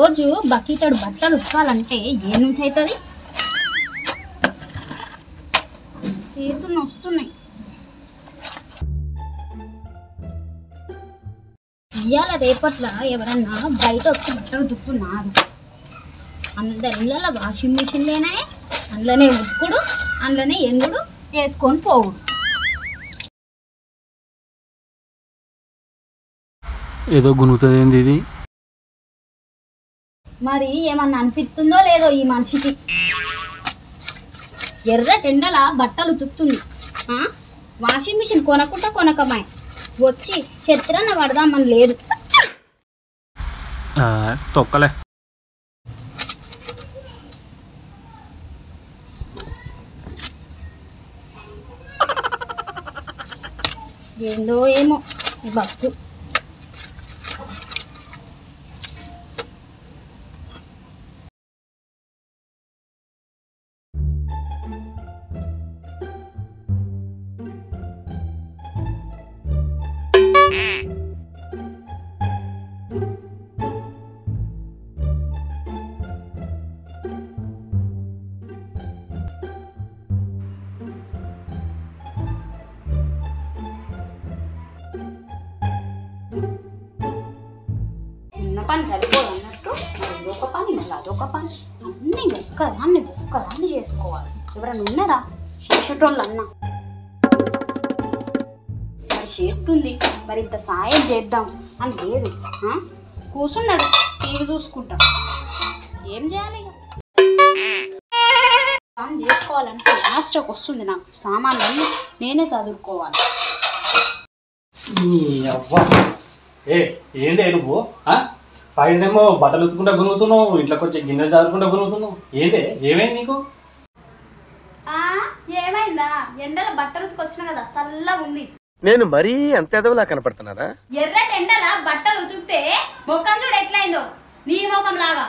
రోజు బకెటెడు బట్టలు ఉతకాలంటే ఏ నుంచి అవుతుంది? చేతులు నొస్తున్నాయి. ఇవాళ రేపట్ల ఎవరన్నా బయట వచ్చి బట్టలు ఉతుకుతున్నారు. అందరి ఇళ్ళలో వాషింగ్ మిషన్లేనే, అందులోనే ఉతుకుడు, అందులోనే ఎండుడు, వేసుకొని పోవుడు. ఏదో గునుగుతుంది ఏంది ఇది? మరి ఏమన్నా అనిపిస్తుందో లేదో ఈ మనిషికి. ఎర్ర టెండల బట్టలు ఉతుకుతుంది. వాషింగ్ మిషన్ కొనకుండా కొనకమాయి వచ్చి చెత్తరన్న పడదామని లేదు. తొక్కలే. ఏందో ఏమో ఈ బతుకు. పని సరిపోదు అన్నట్టు ఇదొక పని మళ్ళీ అదొక పని, అన్నీ ఒక్కదాన్ని చేసుకోవాలి. ఎవరైనా ఉన్నారా చేసేటోళ్ళు అన్నా? మరి చేస్తుంది, మరి ఇంత సాయం చేద్దాం అని లేదు. కూర్చున్నాడు టీవీ చూసుకుంటా. ఏం చేయాలి? పని చేసుకోవాలంటే లాస్ట్కి వస్తుంది నాకు. సామాన్లన్నీ నేనే చదువుకోవాలి. ఏంటి నువ్వు పైనేమో బట్టలు ఉతుకుంటా గునుగుతున్నావు, ఇంట్లోకి వచ్చి గిన్నెలు చదువుకుంటా గునుగుతున్నావు. ఏంటి ఏమైంది నీకు? ఏమైందా? ఎండల బట్టలు ఉతుకొచ్చిన కదా, చల్లగా ఉంది. నేను మరీ అంత ఎదవలా కనపడుతున్నారా? ఎర్ర ఎండల బట్టలు ఉతికితే ముఖం చూడు ఎట్లయిందో, నీ ముఖం లాగా.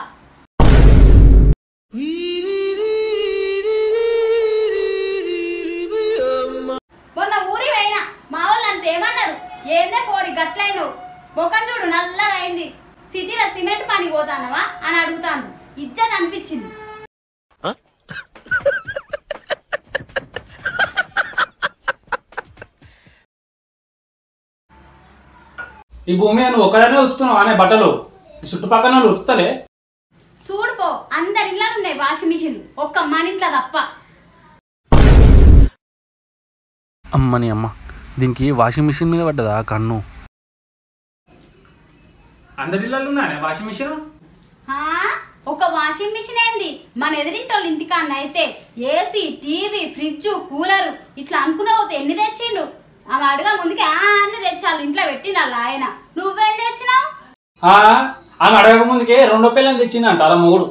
మొన్న ఊరి పోయినా మా వాళ్ళు అంత ఏమన్నారు, ఏందే పోరి గట్లయినవు, ముఖం చూడు నల్లగా అయింది, సిటీలో సిమెంట్ పని పోతానవా అని అడుగుతాను. ఇజ్జత్ అనిపించింది. ఈ భూమి నువ్వు ఒకదానే ఉతుకుతున్నావు అనే బట్టలు, చుట్టుపక్కల వాళ్ళు ఉతుకుతలే. చూడుపో, అందరి ఇళ్ళలో ఉన్నాయి వాషింగ్ మిషన్లు, ఒక్క మన ఇంట్లో తప్ప. అమ్మని అమ్మ, దీనికి వాషింగ్ మిషన్ మీద పడ్డదా కన్ను? అందరి ఇళ్ళల్లో ఉందా వాషింగ్ మిషన్? ఒక వాషింగ్ మిషన్ ఏంది, మన ఎదిరింటోళ్ళ ఇంటికన్నా అయితే ఏసీ, టీవీ, ఫ్రిడ్జ్, కూలరు ఇట్లా అనుకున్నా పోతే ఎన్ని తెచ్చిండు. ఆమె అడుగా ముందుకే అన్ని తెచ్చాలి ఇంట్లో పెట్టిండాలి ఆయన. నువ్వేం తెచ్చినావు? ఆమె అడగక ముందుకే 2 పిల్లలు తెచ్చిందంట అలా మూడు.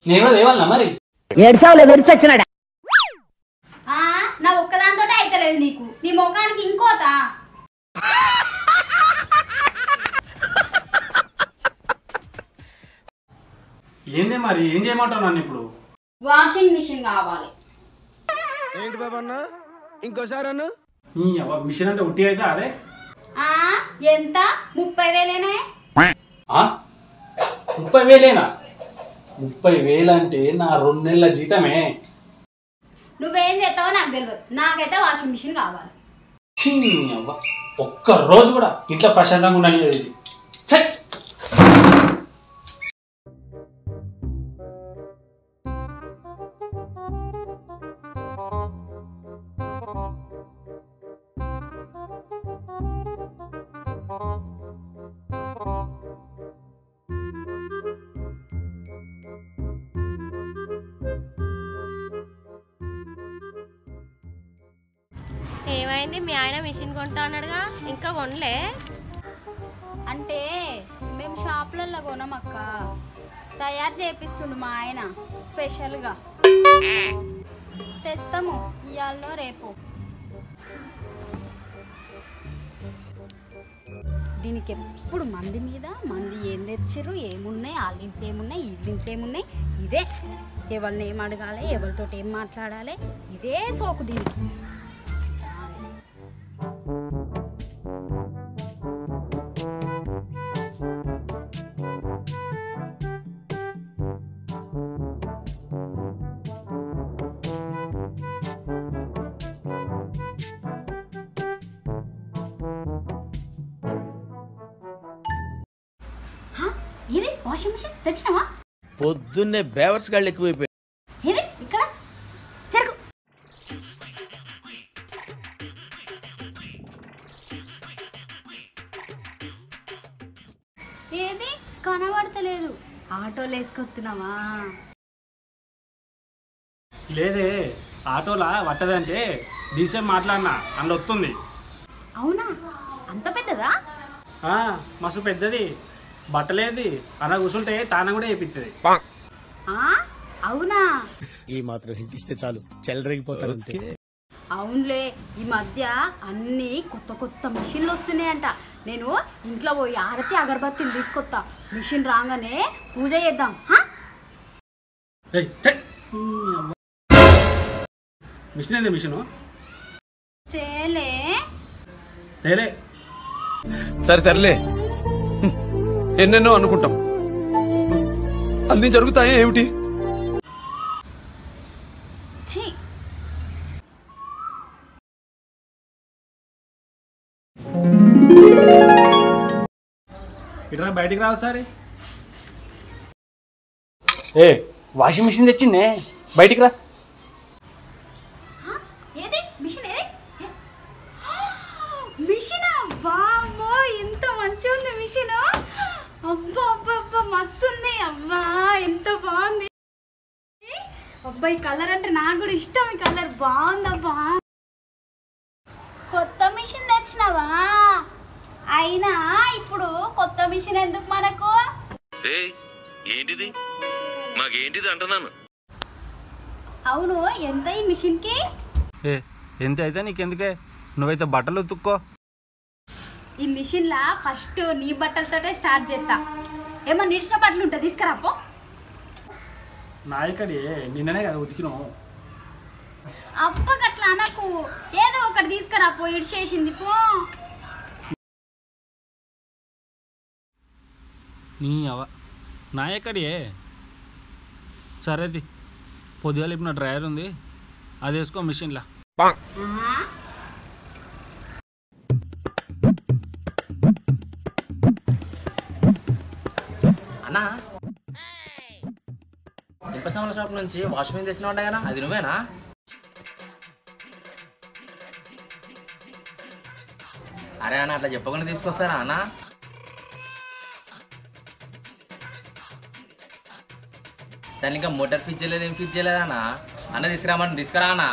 నేను కూడా దేవాలన్నా మరి? నా ఒక్కదాంతో అయితలేదు నీకు, నీ ముఖానికి ఇంకోతా. ఏంది మరి, ఏం చేయమంటావు నన్ను ఇప్పుడు? వాషింగ్ మిషన్ కావాలి. ఏంటి బాబా అన్న, ఇంకోసారి అన్న? మిషన్ అంటే ఉట్టి అయితే అదే. ఎంత? 30,000? 30,000? 30,000 అంటే నా 2 నెలల జీతమే. నువ్వేం చేస్తావో నాకు తెలియదు, నాకైతే వాషింగ్ మిషన్ కావాలి. ఒక్క రోజు కూడా ఇంట్లో ప్రశాంతంగా ఉండని. ఏమైంది? మీ ఆయన మిషన్ కొంటా అన్నాడుగా, ఇంకా కొనలే? అంటే మేము షాపులలో కొనమక్క, తయారు చేపిస్తుండు మా ఆయన స్పెషల్గా. తెస్తాము ఇవాళ రేపు. దీనికి ఎప్పుడు మంది మీద మంది ఏం తెచ్చిర్రు, ఏమున్నాయి, వాళ్ళ ఇంట్లో ఏమున్నాయి, వీళ్ళ ఇంట్లో ఏమున్నాయి, ఇదే. ఎవరిని ఏం అడగాలి, ఎవరితో ఏం మాట్లాడాలి, ఇదే సోకు దీనికి. వాషింగ్ మిషన్ తెచ్చినావా? పొద్దున్నే బేవర్స్ గాళ్ళు ఎక్కువైపోయాయి. ఏది ఇక్కడ చెరుకు. ఏది కనబడతలేదు. ఆటోలో వేసుకొస్తున్నావా? లేదే ఆటోలా పట్టదంటే డీసెంట్ మాట్లాడినా అందులో వస్తుంది. అవునా, అంత పెద్దదా? మస్తు పెద్దది, బట్టలేది అలా కూర్చుంటే తాన కూడా వేపిస్తుంది. అవునా? ఈ మాత్రం హింట్ ఇస్తే చాలు చెలరేగిపోతారు అంతే. అవునులే, ఈ మధ్య అన్ని కొత్త కొత్త మిషన్లు వస్తున్నాయంట. నేను ఇంట్లో పోయి ఆరతి అగరబత్తిని తీసుకొస్తా. మిషన్ రాగానే పూజ చేద్దాం. మిషన్ ఏంది? మిషను తేలే తేలే. సరే తరలే, ఎన్నెన్నో అనుకుంటాం, అన్ని జరుగుతాయి ఏమిటి? ఛీ, ఇట్లా బయటికి రావు సారి. వాషింగ్ మిషన్ తెచ్చిందే, బయటికి రా. ఏది మిషన్? ఏది మిషన్? వామ్మో, ఎంత మంచిగా ఉంది మిషన్. అబ్బా అబ్బా అబ్బా, మస్తు ఉంది. అబ్బా ఎంత బాగుంది. అబ్బా ఈ కలర్ అంటే నాకు కూడా ఇష్టం. ఈ కలర్ బాగుందబ్బా. కొత్త మిషన్ తెచ్చినావా? అయినా ఇప్పుడు కొత్త మిషన్ ఎందుకు మనకు? ఏంటిది? మాకేంటిది అంటున్నాను. అవును, ఎంత ఈ మిషన్ కి? ఎంత అయితే నీకెందుకే, నువ్వైతే బట్టలు ఉతుక్కో. ఈ మిషన్ లా ఫస్ట్ నీ బట్టలతోటే స్టార్ట్ చేస్తా. ఏమన్నా నిడిచిన బట్టలు ఉంటా, తీసుకురాపో. నా ఇక్కడి నిన్ననే కదా ఉతికినావు. అప్పగట్లా నాకు ఏదో ఒకటి తీసుకురాపో, ఇడిచేసింది పో. నీ అవ నా ఎక్కడియే. సరేది, పొద్దుగా ఇప్పుడు నా డ్రైవర్ ఉంది, అది వేసుకో మిషన్లా. అన్నా, ఇనుప సామాన్ల షాప్ నుంచి వాష్ మిషన్ తెచ్చిన ఉంటాయి కదా, అది నువ్వేనా? అరే అన్న, అట్లా చెప్పకుండా తీసుకొస్తారా అన్న? దాన్ని ఇంకా మోటార్ ఫిట్ చేయలేదు, ఏం ఫిట్ చేయలేదా అన్న? అన్న తీసుకురామని తీసుకురా అన్న.